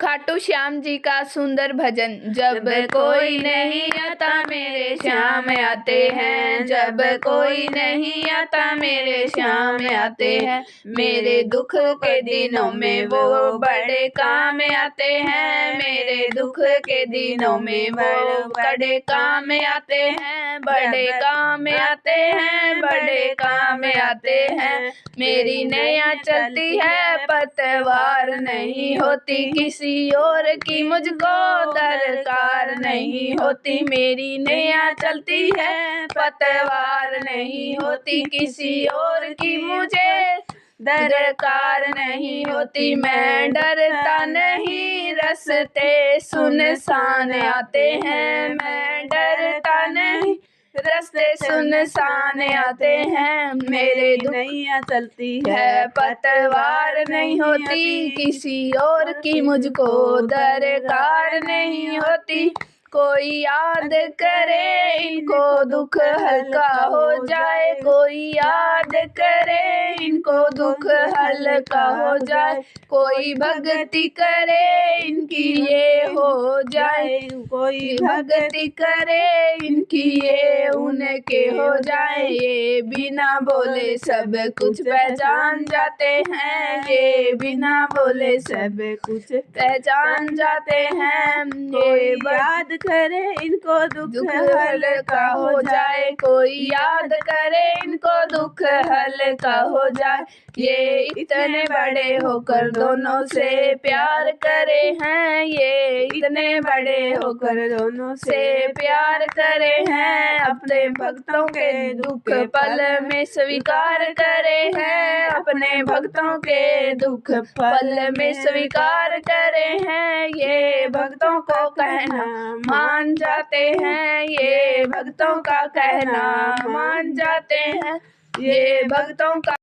खाटू श्याम जी का सुंदर भजन। जब कोई नहीं आता मेरे श्याम आते हैं, जब कोई नहीं आता मेरे श्याम आते हैं। मेरे दुख के दिनों में वो बड़े काम आते हैं, मेरे दुख के दिनों में वो बड़े काम आते हैं, बड़े काम आते हैं, बड़े काम आते हैं। मेरी नैया चलती है पतवार नहीं होती, किसी और की मुझको दरकार नहीं होती। मेरी नैया चलती है पतवार नहीं होती, किसी और की मुझे दरकार नहीं होती। मैं डरता नहीं, रास्ते सुनसान आते हैं, मैं डरता नहीं, रास्ते सुनसान आते हैं। मेरे नैया चलती है पतवार नहीं होती, किसी और की मुझको दरकार नहीं होती। कोई याद करे इनको दुख हल्का हो जाए, कोई याद करे इनको दुख हल्का हो जाए। कोई भक्ति करे इनकी ये हो जाए, कोई भक्ति करे इनकी ये उनके हो जाए। ये बिना बोले सब कुछ पहचान जाते हैं, ये बिना बोले सब कुछ पहचान जाते हैं। ये याद करे इनको दुख हल्का हो जाए, कोई याद करे इनको दुख हल्का हो जाए। ये इतने बड़े होकर दोनों से प्यार करे हैं, ये इतने बड़े होकर दोनों से प्यार करे हैं। अपने भक्तों के दुख पल में स्वीकार करे हैं, अपने भक्तों के दुख पल में स्वीकार करे हैं। ये भक्तों को कहना मान जाते हैं, ये भक्तों का कहना मान जाते हैं, ये भक्तों का